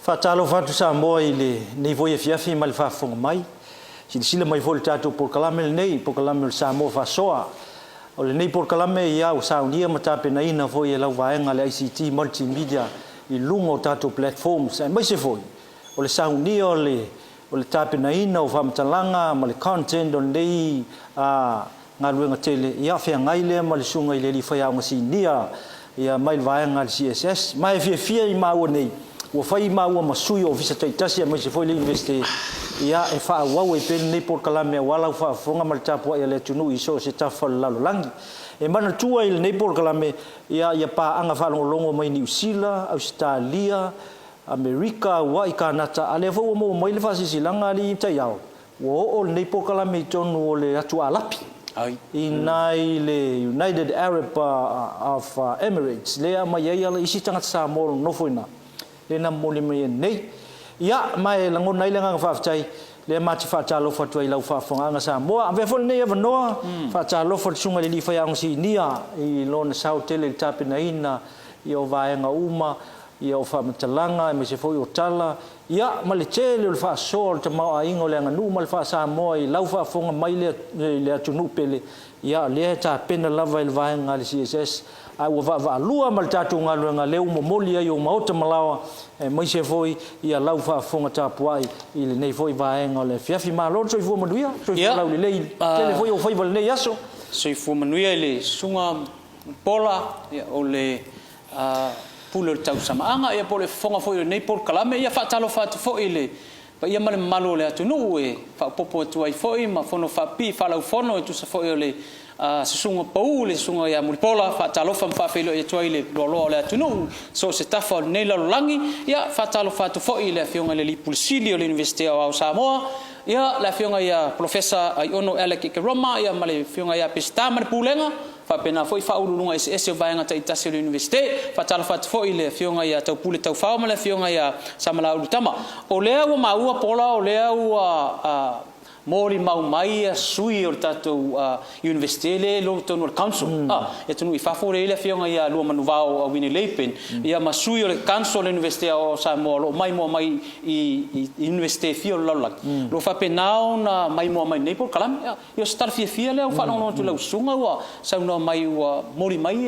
Fatalo fatu Samoa ile nei voi fiafi mal fa fonga mai sila mai vol tatu por kalame nei por kalame Samoa fa soa o le nei por kalame ia o saunia mata pena ina voi lau vaenga le ICT multimedia i lungo tatu platforms e mai se foi o le saunia o le tapena ina o famtalanga ma le content on nei ngaluenga tele ia fe ngai le ma le sunga ile li fa ia ngasinia ia mai vaenga le CSS mai fia i mau nei o fai mau masui o visa taitasi mai se foi le investe ia e fa wa e pen nei por kalame wala fa fonga mal tapo ia le tunu iso se tafa langi e mana tua il nei por kalame ia pa anga fa longo mai New Zealand Australia America wa i Canada ale fo mo mai le fa silanga li taiao o nei por kalame tonu le atu alapi inai le United Arab of Emirates le mai ia le isi tanga Samoa no foina le na mole me nei ia mai lango nai lenga fa fai le mati fa talo fa tu lau fa fonga nga Samoa ave fo nei ave no fa talo fa sunga le fa yang si nia i lona sau tele tapina ina i o vaenga uma i o fa matalanga me se foi o tala ia ma le tele o fa sol te mau aingo le nga nu mal fa Samoa i lau fa fonga mai le tunu pele ia le ta pena lava il vaenga le CSS a va lua mal tatu ngaluenga leu momoli ai o maota malawa e mai se foi ia lau fa fonga tapuai i le nei foi vaenga le fiafi malo so i fu manuia so i lau le tele foi o foi val nei aso so i fu manuia le sunga pola ia o le pulo tau samaanga ia pole fonga foi nei por kalame ia fa talo fa foi le pa ia male malo le atunu e fa popo tu ai foi ma fono fa pi fa lau fono e tu sa foi le se sunga pau le sunga ia mulpola fa talo fa felo e toi le lo le atunu so se tafa nei la langi ia fa talo fa tu foi le fionga le pulsili o le universite o Samoa ia la fionga ia professor ai ono Alec Roma ia male fionga ia pista mar pulenga fa pena foi fa ulunga ese vai ngata itasi le universite fa talo fa tu foi le fionga ia tau pule tau fa male fionga ia samala ulutama o le o maua pola o le o mori mau mai sui o tatou universite le lo tonu council e tonu i fafore ile fionga ia lo manuvao a wini leipen ia masui o le council universite o Samoa lo mai mo mai i universite fio lola lo fa penao na mai mo mai nei por kalam io star fia le o fa no tu lo sunga wa sa no mai wa mori mai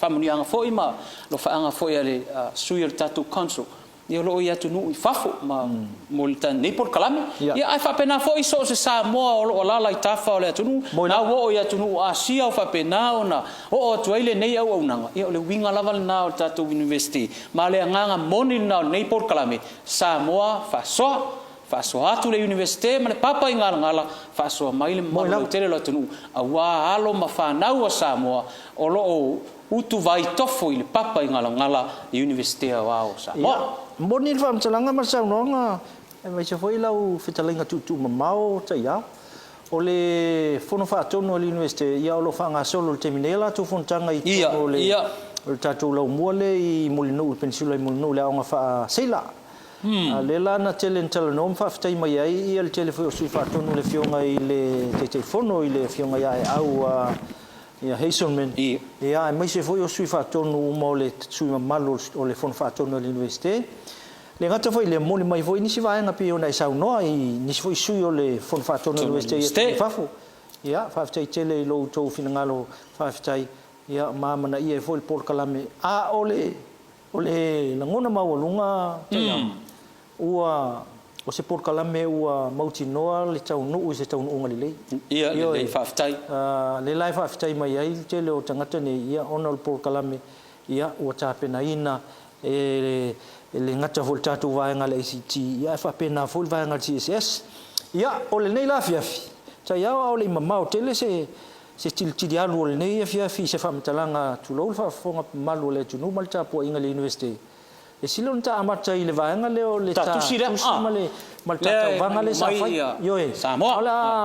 family anga foi ma lo fa anga foi ale sui o tatou council ia lo ia tunu i fafo ma molta nei por kalame ia ai fa pena fo iso se Samoa o la i tafa o le tunu na wo ia tunu asia o fa pena ona o tu ile nei au nanga ia le winga lava na o tatu university ma le nganga moni na nei por kalame Samoa fa so atu le university ma le papa ngala fa so mai le mo tele lo tunu awa alo ma fa na o Samoa o lo utu vai tofo ile papa ngala university o Samoa moni fa mtalanga masau nonga mai se foi lau fitalinga tu mamao taia o le fono fa tono le university ia lo fa nga solo terminela tu fontanga i o le tatu lau mole i molino pensula i molino le nga fa sela le la na tele nom fa ftai mai ai ia le telefone su fa tono le fionga i le telefono i le fionga ia au ia Heiselman ia mai se foi o sui fa tonu mo le sui malo o le fon fa tonu le universite le ngata foi le moni mai foi ni si vai nga pio na sau no i ni foi sui o le fon fa tonu le universite fa fu ia fa tai tele lo to finangalo fa tai ia mama na ia foi por kalame o le ngona mawalunga ia ua o se por kalame ua mautinoa le tau no se tau no ngali ia le faftai le lai faftai mai ai te le o tangata ne ia ona le por kalame ia o tapena ina le ngata voltatu vai ngale ICT ia fa pena full vai ngal CSS ia o le nei la fiafi ta ia o le mama o tele se tilti alu o le nei fiafi se fa mtalanga tu lo fa fonga malu le tu no malta po inga le university e silon ta amata ile vaenga leo le ta male malta vanga le sa fai yo e Samoa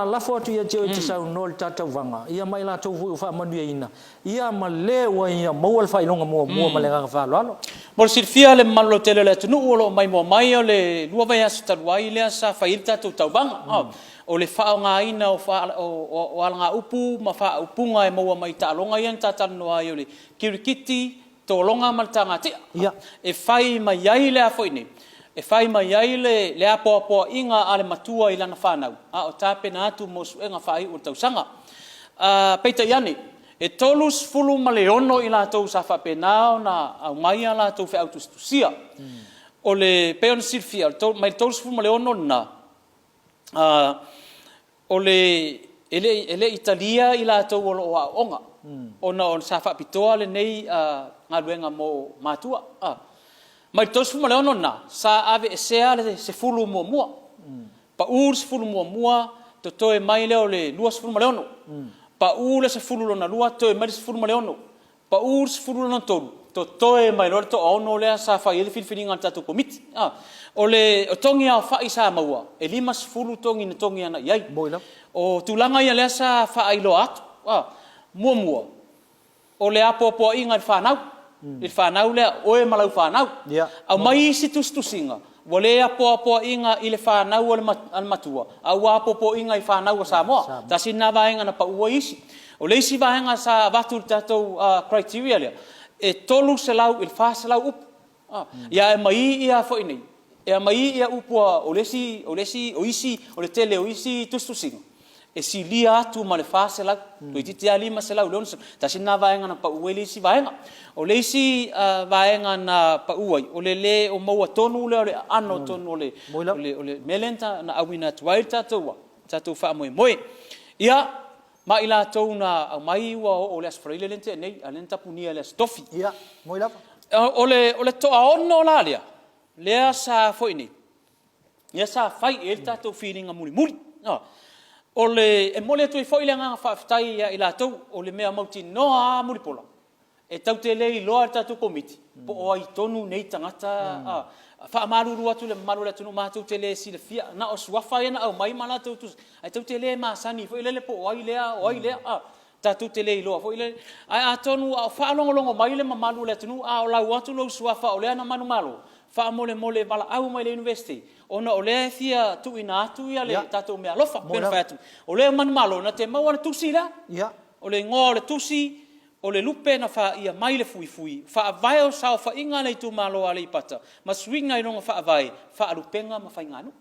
la foto ia te sa no le tata vanga ia mai la to fa manu ina ia male wa ia mo fai longa mo male nga fa lo mo sirfia le malo tele le tunu lo mai mo mai le lua vai sta wai le sa fai tatu tau vanga o le fa nga ina o alanga upu ma fa upunga e mo mai ta longa ia tata no ai le kirikiti tolonga mal tangati Ia. e fai mai ai le afo ini e fai mai ai le apo inga ale matua ilana whanau o tape na atu mosu enga fai o tausanga peita yani e tolus fulu maleono ila tau sa whapenao na au mai ala tau fe autostusia o le peon silfia mai tolus fulu maleono na o le ele Italia ila tau o onga ona on sa whapitoa le nei ngaluenga mo matua mai tolus fulu maleono na sa ave esea le se fulu mua pa urs fulu mua to toe mai leo le luas fulu maleono pa ule se fulu lona lua toe mai se fulu maleono pa urs fulu lona tolu to toe mai lo to ono le sa fa ele filfininga tatu komiti o le o tongi a fa isa maua e limas fulu tongi na tongi ana yai o tulanga ia le sa fa ai lo atu mua o le apo inga whanau le whanau le oe malau whanau au mai si tustusinga wale apo inga ile whanau al matua au apo inga I whanau o Samoa ta sina vaenga na pa ua isi o le isi vaenga sa vatu tatou criteria lea e tolu se lau il fa se lau upu ia e mai ia fo inei e mai ia upua o isi o le tele o isi tustusinga e si lia atu ma le fa se lau to iti ali ma se lau lon ta sina vaenga na pa ua isi vaenga o le isi vaenga na pa ua o le o maua tonu le ano tonu o le melenta na awina tuai tatou fa moe ia ma ila tau na mai ua o le asfraile lente nei alenta punia le stofi ia moi lava o le to ono la lea sa foi ni ia sa fai e tatou feeling a muli o le e mole tu foi le nga fa ftai ia ila tau o le mea mauti noa muli pola e tau te lei loa tatou komiti po o ai tonu nei tangata fa maruru atu le malu le tunu matu te le si le fia na o suafa ina au mai mana tu ai tau te le ma sani foi le po o ai le tatu te le loa foi le ai atonu fa longo mai le malu le tunu o la watu lo suafa o le na manu malo fa mole bala au mai le university ona o le fia tu ina atu ia le tatu me alofa ben fatu o le manu malo na te mau na tusi la o le ngo le tusi o le lupe na fa ia mai le fui fa vai o sa fa inga le tu malo ale pata ma swinga I longa fa vai fa lupenga ma fa inganu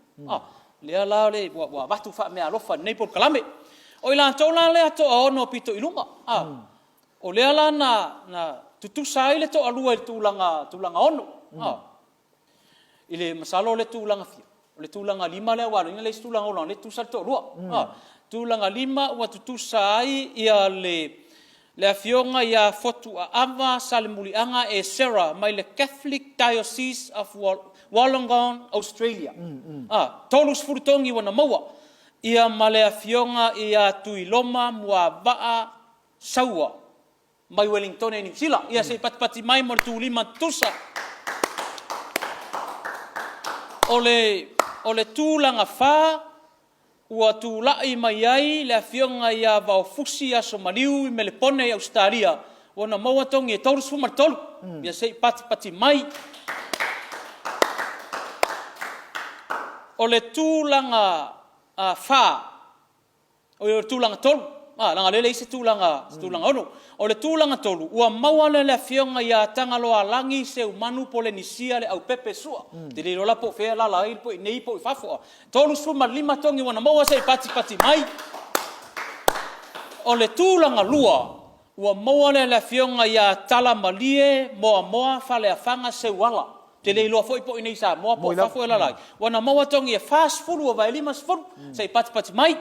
le ala le wa watu fa me alofa nei por kalame o ila tola le to ono pito ilunga o le ala na tutu sai le to alua le tulanga ono ile masalo le tulanga fia le tulanga lima le wa le tulanga ono le tu salto lua tulanga lima wa tutu sai ia le afionga ia fotu a ava salimulianga e Sarah mai le Catholic Diocese of Wollongong, Australia. Tolus furutongi wana maua. Ia male afionga ia tuiloma mua vaa saua mai Wellington e New Zealand. Ia se pati mai mo tu lima tusa. Ole tūlanga whā, ua tūlai mai ai, le awhionga ia vau fusi a Somaliu I mele pone I Australia, wana mauatongi e taurus fumartolu, ia sei pati mai. Ole tūlanga whā, o le tūlanga tolu, langa lele ise tūlanga ono, o le tūlanga tolu, ua mauale le awhionga ia tangaloa langi se umanu Polenisia le au pepe sua, te le rola po fea la I po I nei po I whafua, tolu suma lima tongi wana maua se pati mai. O le tūlanga lua, ua mauale le awhionga ia tala malie moa fale a whanga se wala, te le loa foi po I nei sa moa po whafu e lalai, wana maua tongi e fast furu o vai lima sfuru, se pati mai.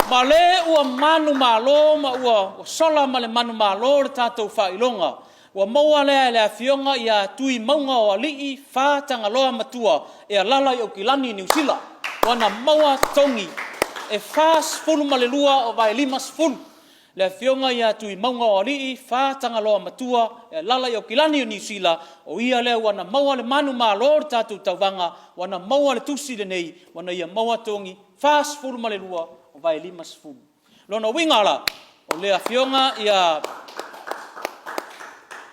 Ma le ua manu malo, ma ua sola ma le manu malo le tātou whailonga. Ua maua lea le awhionga ia tui maunga o alii whātanga loa matua e a lala I Okilani New Zealand. Wana maua tongi e whās fulu ma le lua o vai limas fulu. Le awhionga ia tui maunga o alii whātanga loa matua e a lala I Okilani New Zealand. O ia lea wana maua le manu malo le tātou tauwanga. Wana maua le tusi le nei. Wana ia maua tongi whās fulu ma le lua vai limas fulu. Lona wingala o le awhionga ia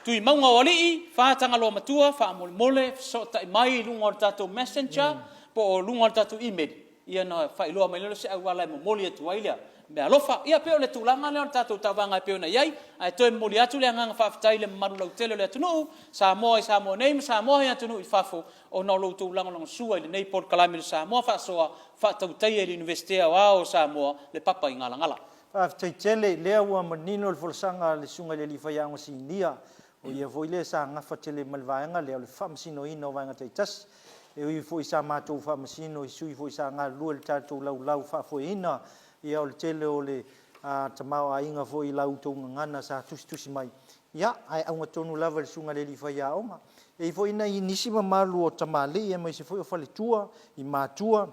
tui maunga o alii, whātanga loa matua, whaamole so tai mai lunga o tātou messenger, po o lunga o tātou email. Ia na whailoa mai lelo se au alai mo moli atu ailea. me alofa ia pe o le tulanga le tatou tawanga pe ona iai ai toe moli atu le anga whaafitai le maru lau tele le atunu Samoa nei Samoa ia atunu I whafo o na lau tulanga long sua le nei Port Kalame le Samoa whaasoa whaatautai e le University o Samoa le papa I ngala Whaafitai tele lea ua manino le folosanga le sunga le lifaianga sinia o ia foi le sa ngafa tele malvaenga le le whamasino ina o vaenga teitas e ui foi sa mātou whamasino I sui foi sa ngā lua le tātou lau whaafoina ia o le tele o le tamau a inga foi lau tau ngana sa tusi mai ia ai aunga tonu lava le sunga le lifaia onga e foi na I nisi mamalu o tamale e mai se foi o faletua I mātua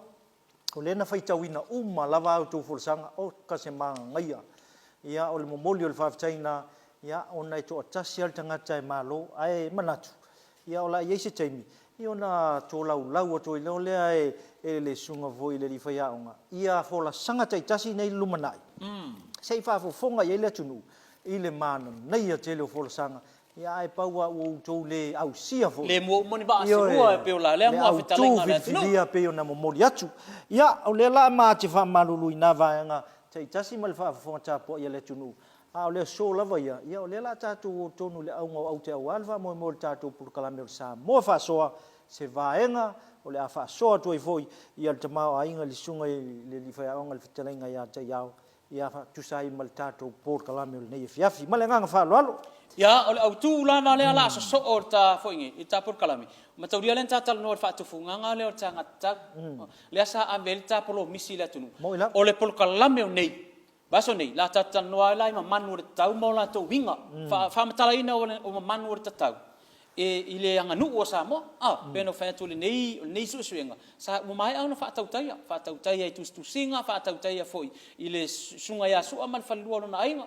o lena faitauina lava au tau folosanga o kasemanga ngaia ia o le momoli o le whaafitaina ia ona I to atasi al tangata e malo ai manatu ia ola ia se taimi ia ona to lau to I lea e le sunga voi le lifaia onga ia fola sanga taitasi nei lumanai sei whaafofonga ia le tunu I le mana nei a tele o fola sanga ia ai paua o to le au sia fo le mo moni ba asua pe ola le mo afitalenga le tunu ia pe ona momoli atu ia o le la ma te fa malulu ina vaenga taitasi mal whaafofonga tapo ia le tunu o le so lava ia o le la tātou tonu le aunga au te au alfa mo le tātou Port Kalame o Samoa whaasoa se vaenga o le a whaasoa tu I foi ia le tamau a inga li sunga le lifaiaonga le whitalenga ia te iau ia tusai ma le tātou Port Kalame o le nei fiafi ma le nganga whaaloalo ia o le au tū lava le ala so o ta foingi I ta Port Kalame matauria le tātal no le whaatufunganga le o tangata le asa a velta polo misi le tunu o le Port Kalame o nei Baso nei, la tata noa lai ma manu re tau mo la tau winga. Fa matala ina o manu re tau. E ile aganu'u o Samoa. Peno fa tu le nei susuenga. Sa mo mai ana fa tau tai ai tustusinga, fa tau tai foi. Ile sunga ya su amal fa lua na ainga.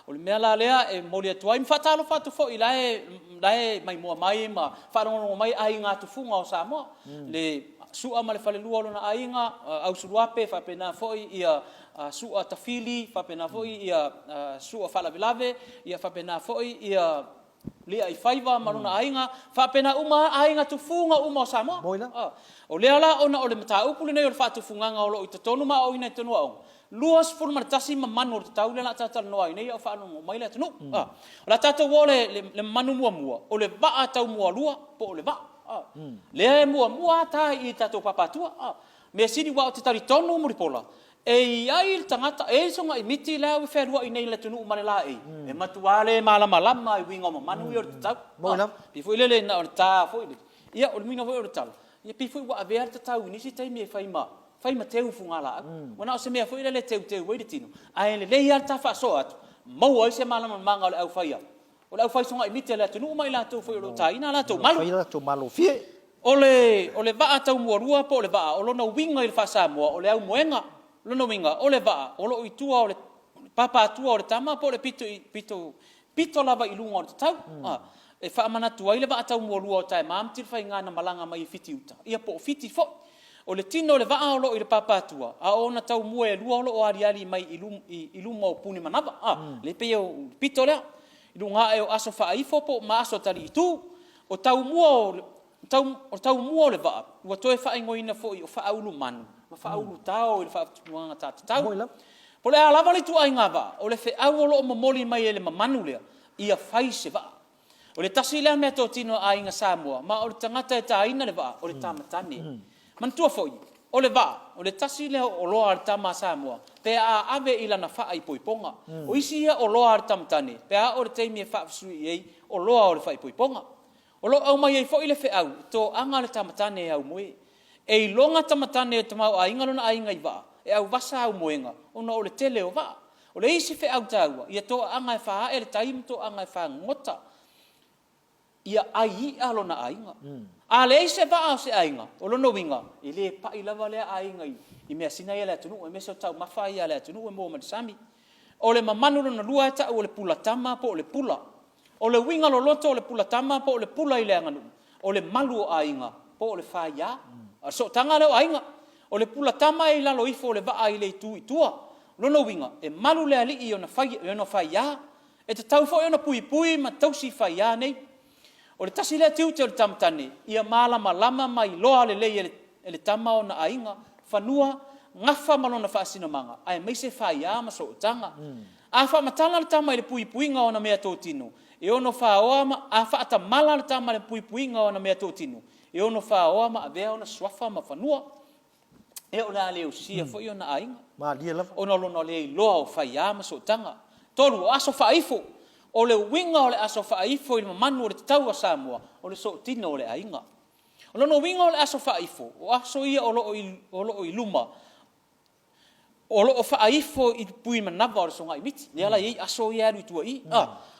O le mea la lea e moli atuai mi fatalo fatu foi lae mai moa mai ma fa rongo mai ainga tu funga o Samoa. Le su amal fa lua na ainga au suruape fa pena foi ia su'a tafili fa pena foi ia su'a falavelave ia fa pena foi ia le ai faiva maruna ainga fa pena uma ainga tufunga uma Samoa o le ala ona o le mataupu le nei o le fa tufunga o lo I tonu ma o ina tonu o luas formatasi ma manu o tau le la tata no nei o fa no mai le tonu la tata wole le manu mua o le va tau mua lua po le va le mua ta I tata papatua me sini wa te tari tonu mo ripola e ai il tangata e songa I miti la o ferua I nei le tunu ma la e matuale malama I winga mo manu yo tau pi foi le na o ta foi ia o mina foi o tal ia pi foi wa ver tau ni si tai me fai ma teu funga la wana o se me foi le teu we de tino ai le ia ta fa so at mo ai se malama manga o fai o le fai songa I miti le tunu mai la tu foi o ta ina la tu malo fie o le va tau mo rua po le va o lo na winga I fa Samoa o le au moenga Lono winga o le va o lo itua o le papa tua o le tama po le pito lava I lunga o tau e fa mana tua I le va tau mo lua o tai mam til fa ngana malanga mai fiti uta ia po fiti fo o le tino le va o lo I le papa tua a ona tau mo e lua o lo o ari mai I luma o puni manava le pe o pito le I lunga e o aso fa I fo po ma aso tali tu o tau mo le va ua toe fa ingoina fo I o fa aulu manu fa aulu tao I fa tuanga tata po le ala vale tu ai ngava o le fe au lo momoli mai ele mamanu le ia fai se va o le tasi le me to tino ai nga Samoa ma o le tangata e taina le va o le tamatani man tua foi o le va o le tasi le o lo al tama Samoa pe a ave ila na fa ai poiponga o isi o lo al tamatani pe a o le taimi fa sui ei o lo o le fa poiponga o lo au mai foi le fe au to anga le tamatani au moi e longa tamatane te mau ainga lona ainga I va e au vasa au moenga ona o le tele o va o le isi fe au taua ia to anga e fa e le taim to anga e fa ngota ia ai alona ainga a le isi va o se ainga o lona winga I le pa I lava le ainga I mea sina ia le atunu e me so tau mafa ia le atunu e mo sami o le mamanu lona lua ta o le pula tama po o le pula o le winga lo loto o le pula tama po o le pula I le anganu o le malu o ainga po o le fa ia so tanga le ainga o le pula tama I lalo ifo le va I le tu tua lono winga e malu le ali I ona fai ya e te tau fo ona pui ma tausi fai ya nei o le tasi le tiu te le tamatane ia malama lama mai loa le le tama ona ainga fanua ngafa malona faasino manga ai mai se faia ma so tanga a fa matala le tama le pui puinga ona mea totino e ono fa oama a fa ata mala le tama le pui puinga ona mea totino e ono fa oama a vea ona swafa ma fanua e ona le usia fo iona ainga ma dia lava ona lona le loa o faia ma so tanga tolu aso faifo o le winga o le aso faifo i manu o le tau a Samoa o le so tino o le ainga o lona winga o le aso faifo o aso ia o lo i luma o lo faifo i pui manava o le songa i miti le ala i aso ia ru tua i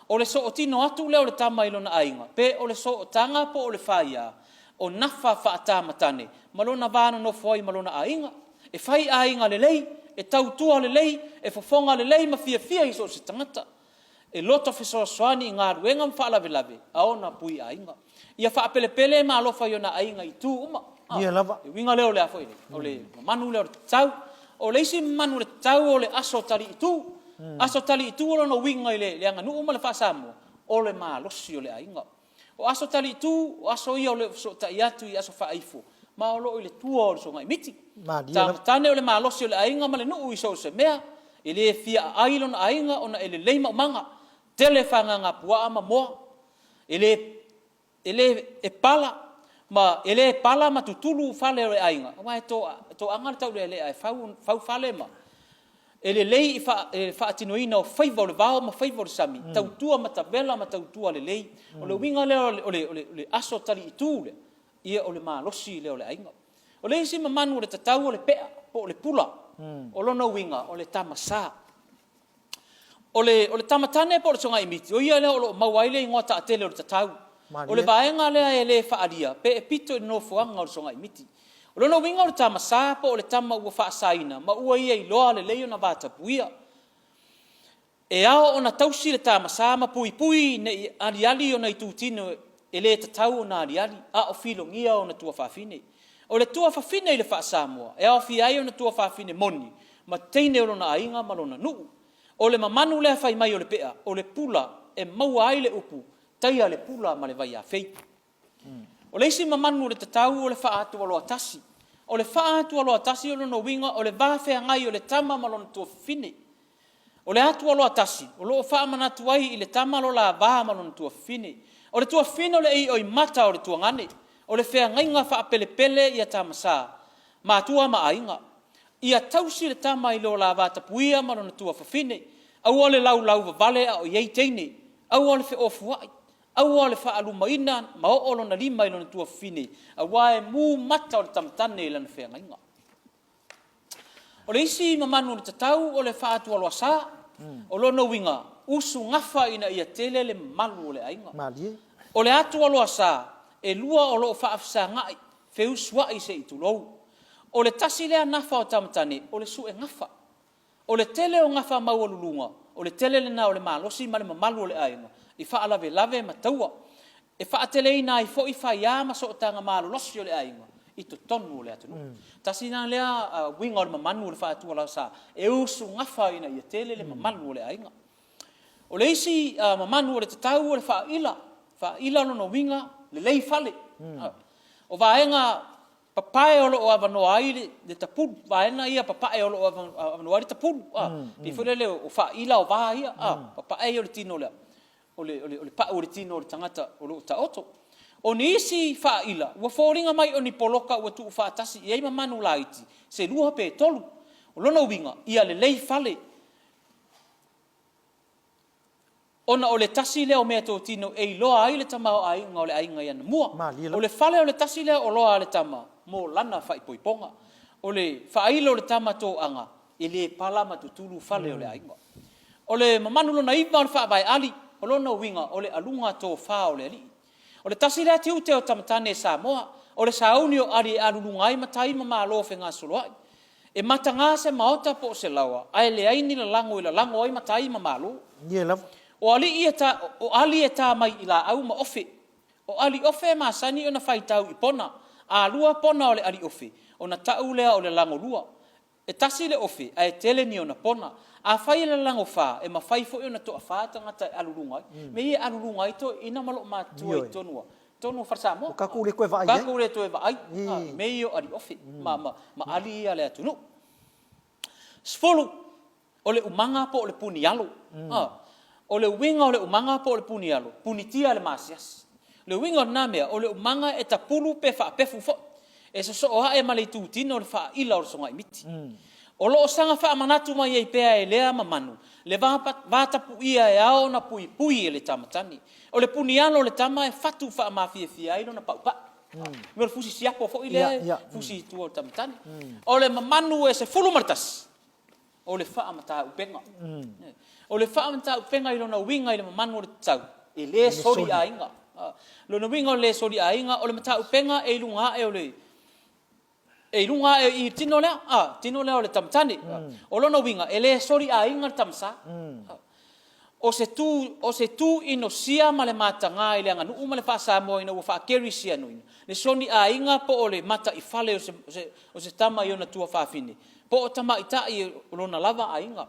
o le so tino atu le o le tama i lona ainga pe o le so tanga po o le faia o nafa fa tamatane malona vana no foi malona ainga e fai ainga le lei e tautua le lei e fofonga le lei ma fia i so se tangata e loto fiso swani ngā ruenga mfa lave lave aona pui ainga ia fa pele ma alofa iona ainga i tu uma ia lava e winga leo le afo ile o le manu leo tau o le isi manu le tau o le aso tali i tu o no winga ile le anga nu uma le fa Samoa o le ma losi o le ainga o aso tali i tu o aso ia o le so ta iatu i aso fa aifo ma o lo ile tua o le songa i miti tane o le ma losi o le ainga ma le nuu i so se mea ile fia ailon ainga ona ele leima manga telefanga nga pua ama mo ele e pala ma tutulu fale o le ainga ma to anga tau le ai fau fale ma ele lei fa atinoina o favor vao ma favor sami tau tua matavela ma tau tua le lei o le winga le o le aso tali itule ia o le malosi le o le ainga o le isi manu le tatau o le pea po le pula o lona winga o le tamasa o le tamatane po le songa imiti o ia le o mauaile i ngota atele o le tatau o le vaenga le le faalia pe pito no fuanga o le songa imiti o lona winga o le tamasa po o le tama ua faasaina ma ua ia i loa le leio na vatapuia e ao ona tausi le tamasa ma pui ne ali ona i tutino e le tatau na ali a o filongia ona tua fafine o le tua fafine i le fa Samoa e ao fiai ona tua fafine moni ma teine o lona ainga ma lona nuu o le mamanu le fai mai o le pea o le pula e maua ai le upu taia le pula ma le vai a fei o le isi mamanu le tatau o le fa atu alo atasi o le fa atu alo atasi o lona winga o le vafe ngai o le tama ma lona tua fafine o le atu alo atasi o lo fa manatu ai i le tama lo la va ma lona tua fafine o le tua fafine o le ei o i mata o le tua ngane o le fea ngainga fa pele ia tamasa ma tua ma ainga ia tausi le tama i lo la vata puia ma lona tua fafine au ole lau vale o iei teine au ole fe ofuai au ole fa alumaina ma o lona lima i lona tua fafine au ae mu mata o le tamatane i lana fea ngainga o le isi mamanu le tatau o le fa atu aloa sa o lona winga usu ngafa ina ia tele le malu o le ainga o le atu aloa sa e lua o lo fa afsa ngai fe uswa i se itulou o le tasi lea nafa o tamatane o le su e ngafa o le tele o ngafa mau o lulunga o le tele le na o le malosi ma le mamalu o le ainga i fa lave ma taua e fa atele ina i fo i fa ia ma so tanga malo losi o le ainga i to tonu o le atunu tasi na lea winga o le mamanu o le fa atu ala sa e usu ngafa ina i tele le mamalu o le ainga o le isi mamanu o le tatau o le fa ila no winga le lei fale o vaenga papae o lo avano ai le tapulu vaenga ia papae o lo avano ai tapulu i fole le o fa ila o va ia papae o le tino le o le pa o le tino o le tangata o lo taoto o nisi fa ila ua foringa mai o ni poloka ua tu fa tasi ia ima manu laiti se lua pe tolu o lona winga ia le lei fale ona o le tasi lea o mea tō tino e loa ai le tama o ainga o le ainga ia na mua. O le fale o le tasi lea o loa le tama mo lana fai poiponga. O le whaailo o le tama tō anga e le pala matutulu fale o le ainga. O le mamanu lona iwa o le whaavai ali o lona winga o le alunga tō wha o le ali. O le tasi lea tiu te o tamatane Samoa o le sauni o ari alulunga ai matai mama alo whenga soloai. E matanga se maota po se lawa ai le aini la lango i la lango ai matai mama alo. O ali e tā mai i la au ma ofe. O ali ofe ma sani o na whaitau i pona. A lua pona o le ali ofe. O na tau lea o le lango lua. E tasi le ofe, a e tele ni o na pona. A whai le lango wha, e ma whai fo i o na toa wha tangata alulungai. Me i alulungai to, ina malo ma tua i tonua. Tonu wharsa mo. Kaku le koe vai. Kaku le toe vai. Me i o ali ofe. Ma ali ia le atunu. Spolu o le umanga po o le puni alu. O le winga o le umanga po o le puni alu. Puni tia le masias. Le winga o namea o le umanga e tapulu pe whaapefu fo. E so o hae male tu tino le wha ila o le songa imiti. O loo sanga wha manatu mai e pea e lea mamanu. Le vatapu ia e ao na pui pui e le tamatani. O le puni alu o le tama e fatu wha mafia fia ilo na paupa. Me le fusi siapo fo i le fusi tu o le tamatani. O le mamanu e se fulu martas. O le wha mata upenga. O le wha mata upenga ilo na winga i le mamanu o le tau. E le sori a inga. Lo na winga o le sori a inga. O le mata upenga e ilunga e o le e lunga e I tino lea o le tamatani. O lona winga e le sori a inga le tamasa. O se tu ino sia ma le matanga I le aganu'u ma le wha Samoa ina ua wha keri sia nuina. Le soni a inga po o le mata I fale o se tama I ona tua whawhine. Po o tama I tai o lona lava a inga.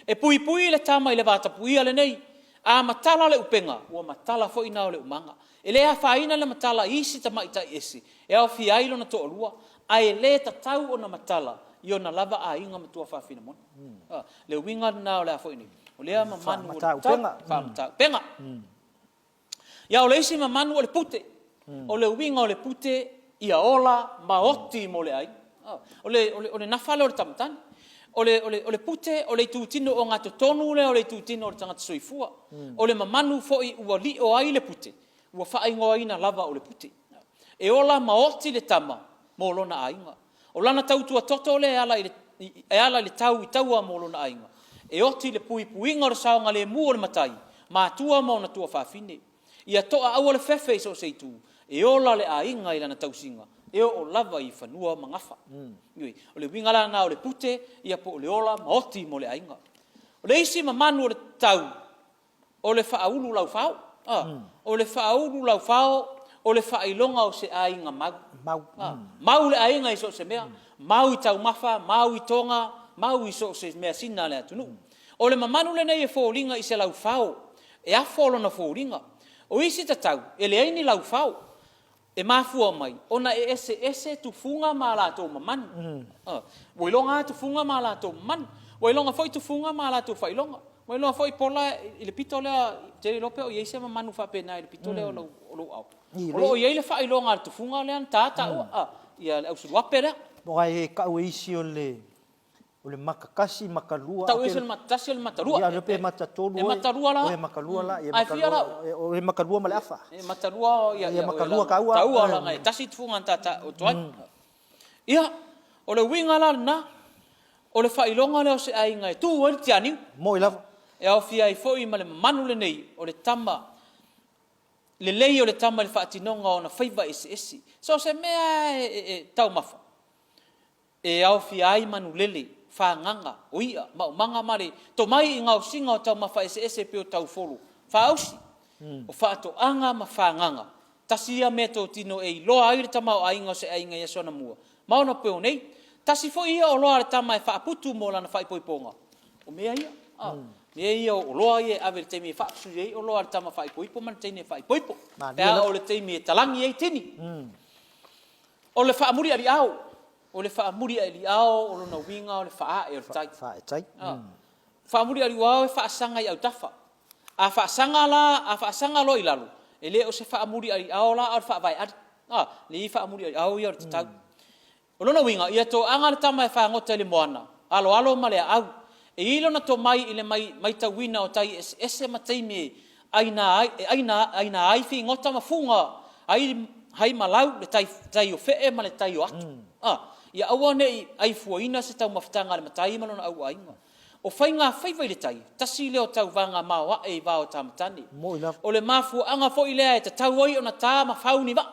E pui pui le tama I le vata pui ale nei. A matala le upenga. Ua matala fo ina o le umanga. E le a whaina le matala isi tama I tai esi. E au fi ailo na to olua. Ai le tatau o na matala I ona lava a inga matua whawhina mona. Le winga na o le a fo ini. O lea mamanu o le tau. Whamata upenga. Ia o le isi mamanu o le pute. O le winga o le pute ia ola maoti mo le ai. O le nafale o le tamatani. O le pute o le tutino o ngā tonu le o le tutino o le tangata soifua. O le mamanu fo I ua li o ai le pute. Ua whaingoa ina lava o le pute. E ola maoti le tama mo lona ainga. O lana tautua toto le e ala le tau I taua mo lona ainga. E oti le pui puinga o le saonga le mua o le matai. Mātua mo na tua whawhine. Ia toa au le whewhe I so seitu. E ola le ainga I lana tausinga. E o lava I whanua mangafa. O le wingala na o le pute, ia po o le ola maoti mo le ainga. O le isi mamanu o le tau, o le whaulu lau whao. O le whaulu lau whao, o le whailonga o se ainga mau. Mau le ainga I so se mea. Mau I tau mafa, mau I tonga, mau I so se mea sina le atunu. O le mamanu le nei e fōringa I se lau whao. E afolo na fōringa. O isi tatau, e le aini lau whao. E mafua mai, ona e ese tu funga ma la tō mamanu. Wailonga tu funga ma la tō mamanu. Wailonga foi tu funga ma la tō whailonga. Wailonga foi pola I le pito lea, Jerry Lope o yeise mamanu whapena I le pito lea o lo au. O yeile whailonga tu funga lea tata ua. Ia au suruape lea. Moa e kau isi o le makakasi, makalua. Tau ese le matasi o le matarua. Ia lepe matatolu. E matarua la. O e makalua la. O e makalua ma le afa. E matarua. Ia makalua kaua. Taua la ngai. Tasi tufunga tata o tuai. Ia. O le winga la na. O le whailonga leo se ai ngai. Tu o le tiani. Mo I lava. E au fia I foi ma le manu le nei. O le tama. Le lei o le tama le whaatinonga o na whaiva esi. So se mea tau mafa. E au fia ai manu lele. Whanganga, o ia, manga mare, to mai I ngau singa o tau mawha ese pe o tau folu. Whaausi, o whaato anga ma whanganga. Tasi ia me tō tino e loa aire tama o ainga o se ainga ia sona mua. Mauna peo nei, tasi fo ia o loa re tama e whaaputu mo lana whaipoiponga. O mea ia, mea ia o loa ia ave le teimi e whaapsu ei, o loa re tama whaipoipo, man teine e whaipoipo. Pea o le teimi e talangi ei tini. O le whaamuri ari au. O le whaamuri ai li ao, o lona winga, o le wha e o le tai. Wha e tai. Whaamuri ai wao e whaasanga I au tafa. A whaasanga lo I lalo. E le o se whaamuri ai ao la, o le whaavai adi. Le I whaamuri ai ao ia o le tatau. O lona winga, ia tō anga le tama e whaangota le moana. Alo ma le au. E ilo na tō mai I le mai tauina o tai ese mataimi aina ai fi ngota mafunga. Hai malau le tai o fee ma le tai o atu. Ia aua nei ai fuaina se tau mawhitanga le matai malona au ainga. O whainga whaiwai le tai, tasi leo tau vanga mawa e vao tamatani. O le mafu anga fo I lea e te tau ai o na tā mawhauni wa.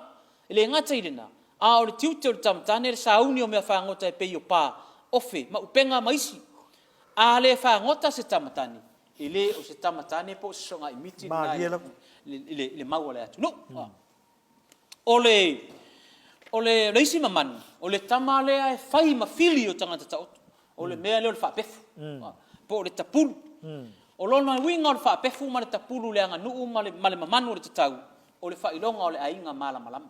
E le ngata I lena, o le tiute o le tamatani le sauni o mea whangota e pei o pā, ofe, ma upenga maisi. A le whangota se tamatani, e le o se tamatani po se songa I miti le maua le atu. No, o le reisi mamanu, o le tama lea e whai mawhili o tangata taotu. O le mea leo le whaapefu. Po o le tapulu. O lona winga o le whaapefu ma le tapulu le aganu'u ma le mamanu o le tatau. O le whailonga o le ainga malamalama.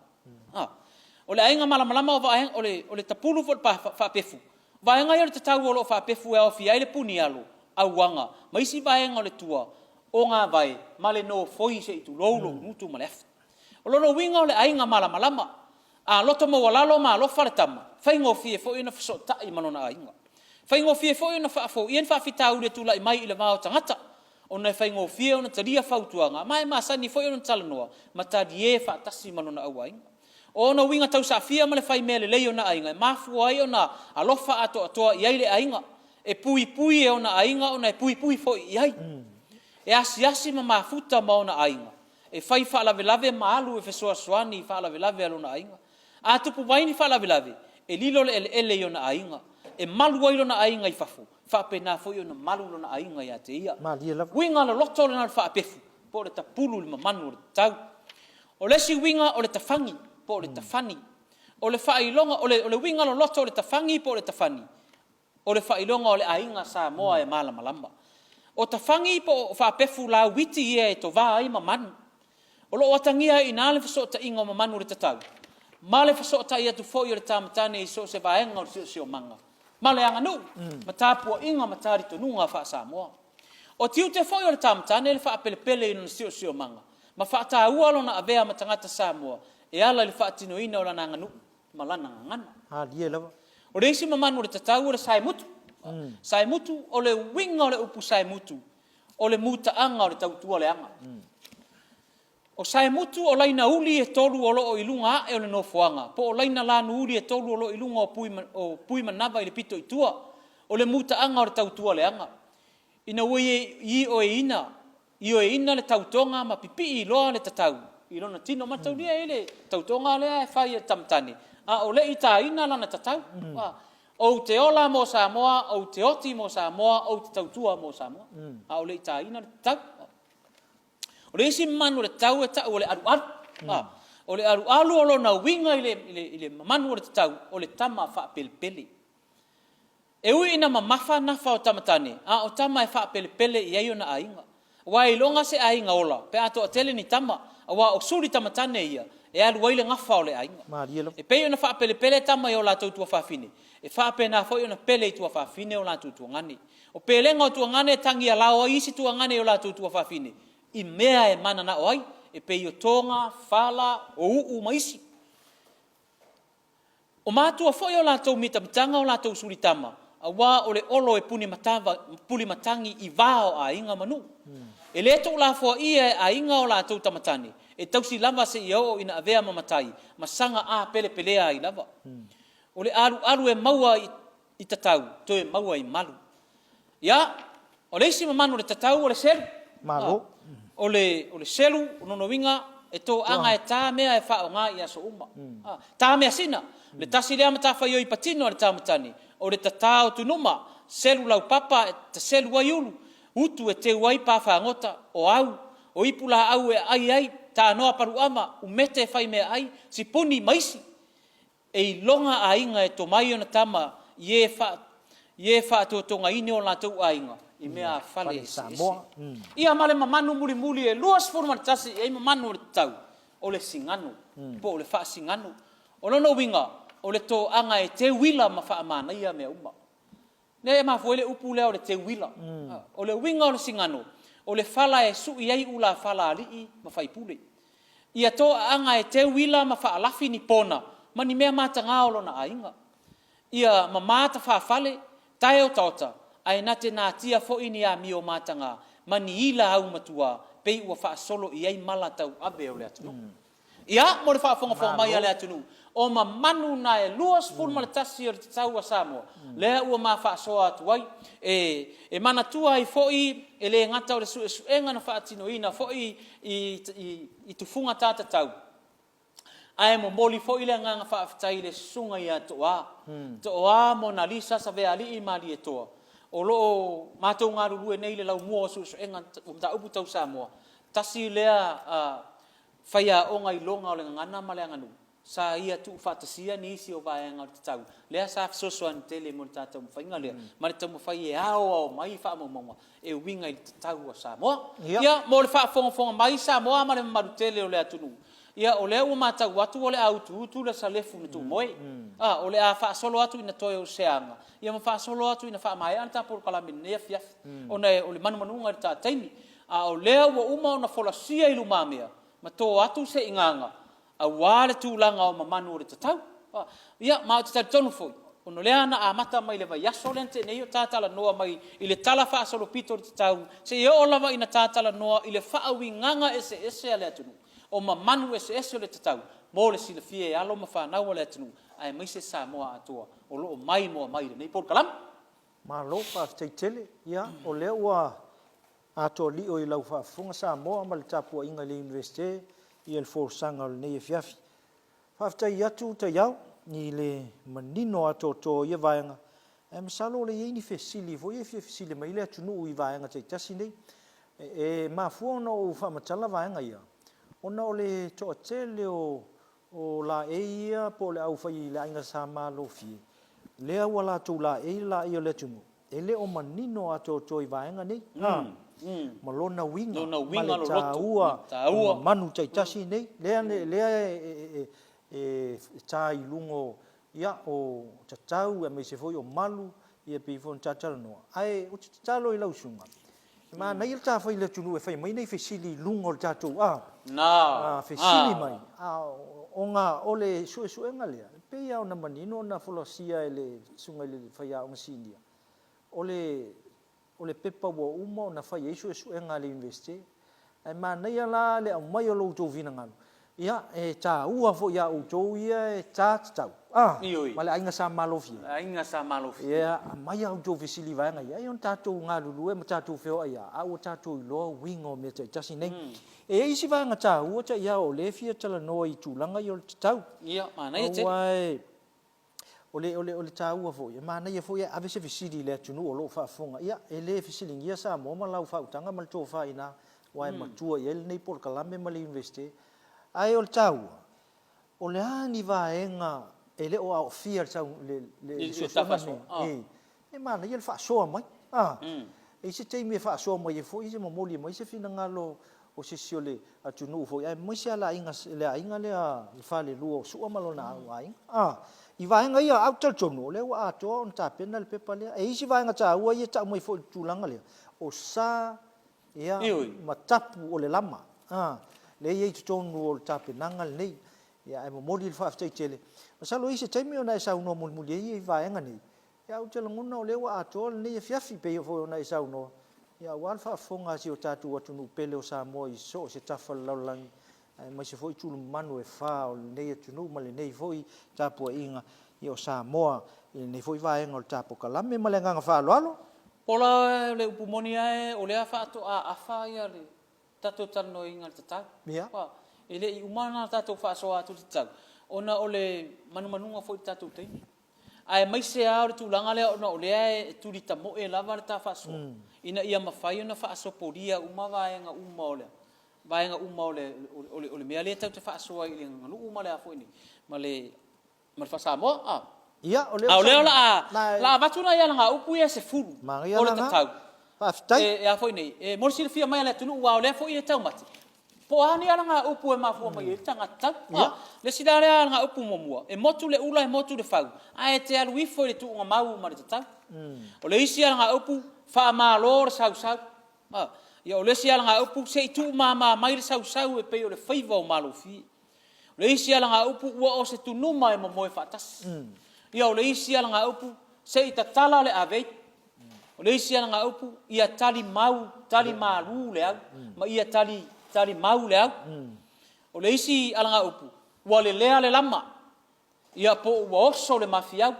O le ainga malamalama o le tapulu fo le whaapefu. Vaenga ia le tatau o lo whapefu e awhi ai le puni alo, auanga. Ma isi vaenga o le tua, o ngā vai, ma le no foi se i tu lolo, nutu ma le afu. O lolo winga o le ainga malama. A loto mo walalo ma lo fale tama. Whaingo fie fo ina fiso tai manona ainga. Whaingo fie fo ina whaafo, ien whaafita ule tula i mai i le vao tangata. O nei whaingo fie ona taria whautuanga. Mai ma sani fo ina talanoa, ma tadi e whaatasi manona au ainga. O na winga tau sa fia ma le whai mele lei ona ainga. Mafu ai ona alofa ato atoa i ai le ainga. E pui e ona ainga, ona e pui fo i ai. E asi ma mafuta ma ona ainga. E whai whaalave maalu e whesoa soani whaalave alona ainga. A tupu waini whaalave, e lilo le ele i ona ainga. E malu ai lona ainga i whafu. Whaapena fo i ona malu lona ainga i a te ia. Winga le loto le nal whaapefu. Po le tapulu le mamanu le tau. O lesi winga o le tafangi. Po le tafani. O le whailonga, o le winga le loto o le tafangi po le tafani. O le whailonga o le ainga Samoa e malama. O tafangi po whaapefu la witi ia e to vā ai mamanu. O lo watangia i nāle whasota inga o mamanu le tatau. Male whasota ia tu fōi o le tāmatane i so se vaenga o le sio manga. Male aganu'u, mataupu inga matari tonunga wha Samoa. O tiu te fōi o le tāmatane le whaapelepele i nona sio manga. Ma whaataua lona avea matangata Samoa. E ala le whaatinoina o lana aganu'u. Malana ngana. O le isi mamanu le tatau o le saimutu. Saimutu o le winga o le upu saimutu. O le mutaanga o le tautua le anga. O saimutu o laina uli e tolu o loo ilunga e o le nofoanga. Po o laina lanu uli e tolu o loo ilunga o pui manava i le pito i tua. O le mutaanga o le tautua le anga. Ina ue i o e ina le tautonga ma pipi i loa le tatau. I lona tino mataulia e le tautonga lea e whai e tamtani. A o le i tā ina lana tatau. O te ola mo Samoa, o te oti mo Samoa, o te tautua mo Samoa. A o le i tā ina le tatau. O le isi manu le tau e tau o le aru. O le aru o lo na winga i le manu o le tau o le tama whaapelepele. E ui ina mamafa nafa o tamatane. A o tama e whaapelepele i ai o na ainga. Wa i longa se ainga ola. Pe ato a tele ni tama. A wa o suri tamatane ia. E alu waile ngafa o le ainga. E pei o na whaapelepele tama i o la tautua whaafine. E whaapena foi o na pele i tua whaafine o la tautua ngane. O pelenga o tua ngane tangi a lao a isi tua ngane o la tautua whaafine. I mea e mana na oai, e pei o tonga, whala, o maisi. O mātua foi o lātou mitamitanga o lātou suritama, a wā o le olo e puli matangi i vāo a inga manu. E le tō la fua ia a inga o lātou tamatane, e tausi lava se i o ina avea mamatai, ma sanga a pelea i lava. O le aru e maua i tatau, to e maua i malu. Ia, o le isi mamanu le tatau o le selu. Malu. O le selu, o nono winga, e tō anga e tā mea e whao ngā i aso uma. Tā mea sina, le tasi lea matawhai o i patino o le tāmatani, o le tatao tu numa, selu lau papa, e ta selu ai ulu, utu e te uai pāwha ngota, o au, o ipula au e ai, tā noa paru ama, umete e whai mea ai, si puni maisi, e i longa a inga e tō mai o na tama, ie wha tō tonga ine o lātou a inga. I mea whale Samoa. Ia male mamanu muli e luas forma tasi e mamanu le tau o le singanu, po o le wha singanu. O lono winga, o le tō anga e te wila ma wha amana ia mea uma. Ne e mafuele upu lea o le te wila. O le winga o le singanu, o le whala e sui ai ula whala alii ma whaipule. Ia tō anga e te wila ma wha alafi ni pona, ma ni mea mata ngā o lona ainga. Ia ma mata wha whale, tae o taota, ai nate nā tia fo ini a mi o mātanga, mani ila au matua, pei ua wha solo i ai mala tau abe o le atunu. Ia, mo le wha whonga mai a le atunu, o ma manu na e luas fulma le tasi o le tau a Samoa, lea ua ma wha soa atu ai, e mana tua i fo i, e le ngata o le su enga na wha atino ina, fo i tufunga tāta tau. Ai mo moli fo i le nganga wha aftai le sunga i a toa. Toa Mona Lisa sa vea li i mali e toa. O loo mātou ngā rurue nei le lau mua o su enga ta upu tau Samoa. Tasi lea whaia o ngai longa o le ngana ma le anganu. Sa ia tu whatasia ni isi o vaenga o te tau. Lea sa fsosoan tele mo le tātou mwhainga lea. Ma le tau mwhai e ao mai wha maunga. E winga i te tau o Samoa. Ia, mo le wha fonga mai Samoa ma le maru tele o le atunu. ia o le ua matau atu o le autuutu le salefu na tumoe o le a faasolo atu ina toe o seaga ia ma faasolo atu ina faamaea na tapolokalame lenei afiafi ona o le manumanuga i le tataimi a o lea ua uma ona folasia i lumamea ma tō atu seʻigaga auā le tulaga o mamanu o le tatau ia ma o te talitonu foi ono lea na amata mai le vaiaso le tenei o tatalanoa mai i le tala faasolopito o le tatau seʻia o lava ina tatalanoa i le faauigaga eseese a le atunuu o mamanu eseese o le tatau mo le silafia e alo ma fanau o le atunuu ae maise Samoa atoa o loo mai moa mai lenei polokalame malo faafetaitele ia o lea ua atolio i lau faafofoga Samoa ma le tapuaʻiga i le universite ia le folosaga o lenei afiafi faafetai atu taiao ni le manino atoto ia vaenga e masalo le ini fesili foi e fesili mai le atunuu i vaenga taitasi nei e mafua no famatala vaenga ia ona o le toʻatele o la eia po le au fai le ainga sa malofi lea ua latou la ei la ia le atunuu e le o manino atoto i vaenga nei ma lona winga ma le taua manu taitasi nei lea tā i lungo ia o tatau e me se foi o malu ia pe fon tatalanoa ai o tatalo i lausunga ma nei il ta foi le tunu e fai mai nei fesili lungo le tatou na fesili mai onga ole su engalia pe ia ona manino na folosia ele sunga le fai a ngasinia ole pepa wo uma na fai su engale investe ai ma nei la le mai o lo to vinanga ia e tā ua fo ia outou ia e tā tatau ma le ainga sa malofi ia mai outou fesili vaenga ia e on tatou galulu e ma tatou feoa ia au tatou iloa wingo me taitasi nei e isi vaenga tā ua ta ia o le fia talanoa i tulaga i o le tatau ia manai te ole tā ua fo ia manai fo ia ave se fesili le atunu o lo faafoga ia e le fesili ia sa mo ma lau fautanga ma le tofaina wae matua ia nei polokalame ma le universite ai o le taua o le ani vaenga e le o aofia le soasoga e mana ia le faasoa mai e se taimi e faasoa mai e foʻi se mamoli mai se finagalo o sesi o le atunuu foʻi ae mai se leaiga lea le falelua o suʻa ma lona auaiga i vaenga ia au talitonu o lea ua atoa ona tapena le pepa lea e isi vaenga taua ia taʻu mai foʻi le tulaga lea o sa ia ma tapu o le lama le ia tonu o le tapenaga lenei ia e momoli le faafetaitele masalo i se taimi ona e saunoa mulimuli ai i vaenga nei ia au te lagona o lea ua atoa lenei afiafi pei foi ona e saunoa ia auā le faafofoga asi o tatou atunuu pele o Samoa i so o se tafa le lalolagi ae mai se foʻi tulumanu e fā o lenei atunuu ma lenei foʻi tapuaʻiga ia o Samoa i lenei foʻi vaega o le tapokalame ma le agaga faaloalo ola le upumoni ae o lea faatoʻaafa ia le tatou talanoiga le tatau e leʻi umana tatou faasoa atu le tatau ona o le manumanuga foʻi le tatou taimi ae maisea o le tulaga lea ona o lea e tuli tamoʻe lava le tafaasoa ina ia mafai ona faasopolia uma vaega uma o lea vaega uma o le mea lea tau te faasoa i le gagaluu ma lea foʻi nei ma le faasamoa ia o lea la avatuna ia lagaupu ia se fulu o le tatau e a foi nei e mo silafia mai le tunu wa le foi e tau mate po ani ala nga upu e mafua mai e tanga tau le sida le nga upu momua e motu le ula e motu le fau a e te alu ifo le tu nga mau ma le tau o le isi ala nga upu fa ma lor sau ia o le isi ala nga upu se tu ma mai le sau e pe o le faiva o malofi o le isi ala nga upu ua o se tunu mai mo e fatas ia o le isi ala nga upu se itatala le avei o le isi ana ngaupu ia tali malu le au ma ia tali mau le au o le isi ala ngaupu ua le lea le lama ia po ua oso le mafiau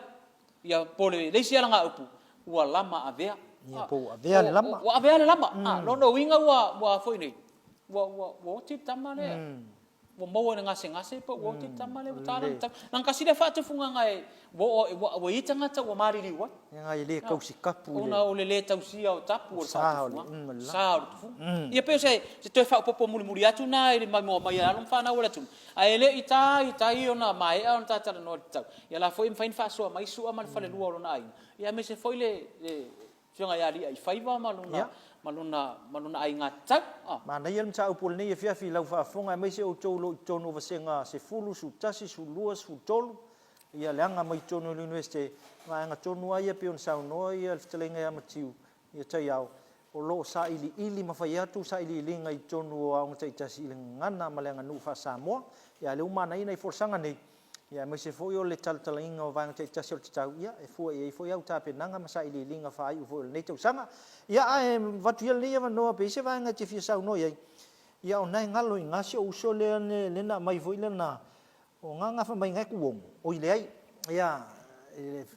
ia po le isi ala ngaupu ua lama avea ia po avea le lama ua avea le lama lono winga ua foi nei ua tip tama le ua mau na ngase po ua tip tama le utara nang kasile faatufunga ngai ua i tangata ua mariri ua ngai le kausi kapu ona o le tausia o tapu o sa o tufu ia pe se toi fa popo muri atu na ile mai mo mai ala fa na ora tu ai le ita ona mai ona tata no tau ia la foi fain fa so mai su ama fa le lua ona ai ia me se foi le fionga ia ai faiva ma malona ai ngā tau. Ma nei al mta upol nei fia fi lau fa fonga mai se o tolo tono vasenga se fulu su tasi su lua su tolu ia leanga mai tono university nga tono ai pe on sau no ia ftelenga ia matiu ia tai au o lo sa ili ma fa ia tu sa ili linga i tono au tai tasi ngana malenga nu fa Samoa ia le uma nei forsanga nei ia mai se foi o le taltalinga o vanga tai tasi o tau ia e foi au tape nanga ma sa ili linga fa ai o nei tau sanga ia ai vatuia le va no pe se vanga te fi sau no ia ia ona ngalo ngasi o so le na mai foi le na o nga fa mai ngai kuong o ile ai ia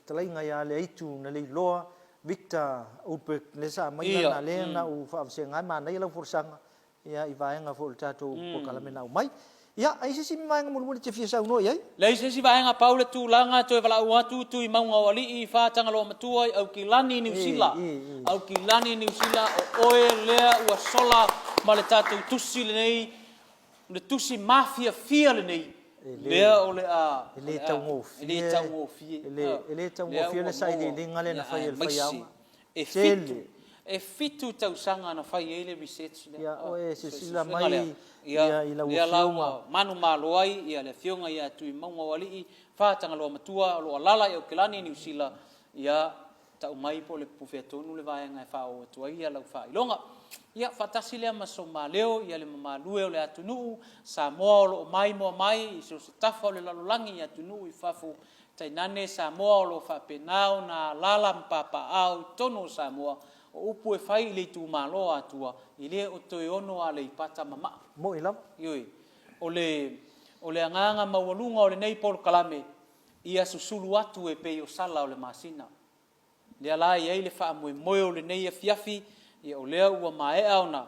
talinga ia le itu na le loa Victor Upek le sa mai na le na u fa se ngai ma nei la forsanga ia i vaenga fo tato po kala mena mai ia ai se mai ngam te fi sau no ia le se si vaenga Paula tu langa to vala u atu tu i maunga wali i fa tanga lo matua au kilani New Zealand au kilani New Zealand o oe lea ua sola ma le tatou tusi le nei le tusi mafia fia le nei lea o le a le tango fie le tango fie le sai le ngale na fai el fai au e fitu tau sanga na fai ele research le ia o e se sila mai ia i la ua manu maloai ia le fionga ia tu i maunga wali fa tanga lo matua lo alala i o kilani New Zealand ia tau mai po le pufea tonu le vaenga e fa o tua ia lau fa ilonga ia fatasi le masoma leo ia le mamalue o le atunuu Samoa lo mai mo mai i so tafa le lalolangi ia atunuu i fafu tainane Samoa lo fa penao na lala mpapa au tonu Samoa o upu e fai le tu malo atua i le o toi ono a le ipata mama mo i lam ioi o le anganga mawalunga o le nei Paul Kalame ia susulu atu e pe o sala o le masina le ala ia le fa moe o le nei fiafi ia o lea ua maea ona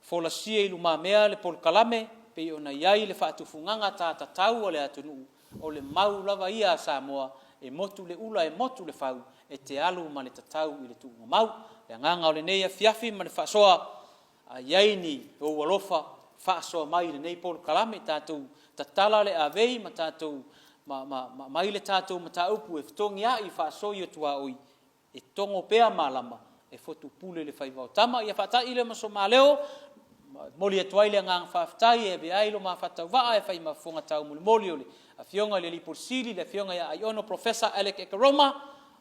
fola sia i luma mea le Paul Kalame pe ona iai le fa atufunganga ta tau o le atunuu o le mau lava ia Samoa e motu le ula e motu le fau e te alu ma le tatau i le tuunga mau le nganga o le nei fiafi ma le whaasoa a iaini o walofa whaasoa mai le nei Paul Kalame tātou tatala le avei ma tātou mai le tātou mataupu e wtongi a i whaasoa i o tua oi e tongo pea malama e fotu pule le whaivao tama ia whatai le maso maleo moli atuai le ngang whaftai e beai lo ma whatau waa e whai mafonga tau moli ole a fionga le liporsili le fionga ia aiono Professor Alec Ekaroma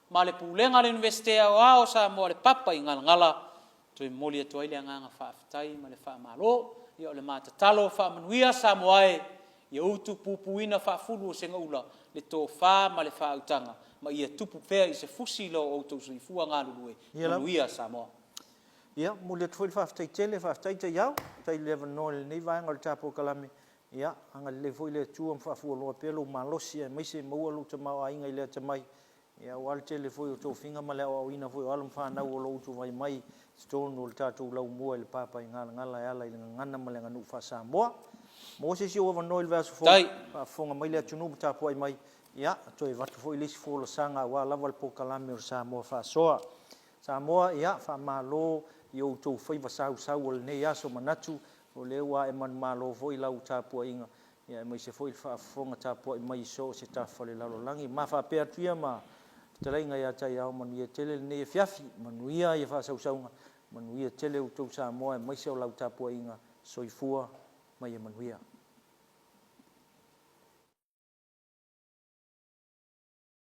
ma le pulenga le universite o ao Samoa le papa i ngala to i moli atuai le ngang whaftai ma le whamalo ia o le matatalo whamanuia Samoa e ia utu pupuina whafulu o senga ula le tō wha ma le whautanga ma ia tupu pea i se fusi lo o tau sui fua ngā lulue manuia Samoa ia moli atuai whaftai tele whaftai te iau tai lewa no le nei vaenga le Paul Kalame ia anga le foi le tua mfafua loa pelo malosi e maise maua lo tamau ainga i le tamai ia wal tele foi o tō finga ma le o ina foi o alam whanau o lo utu mai stone o le tātou lau mua i le papa i ngala e ala i ngana ma le nganu wha Samoa mo se si o vanoi le vasu fonga mai le atunu tapu ai mai ia toi vatu foi lisi fo sanga wa lava le Paul Kalame o Samoa wha Samoa ia wha malo i o tō whai vasau o le nei aso manatu o le ua e man malo foi lau tapu inga ia mai se foi wha fonga tapu ai mai so se tafa le lalolangi ma wha pea tuia ma talainga ia tai au manuia tele le nei fiafi manuia ia wha sausaunga manuia tele o tō Samoa e mai se o lau tapu inga soifua mai e manuia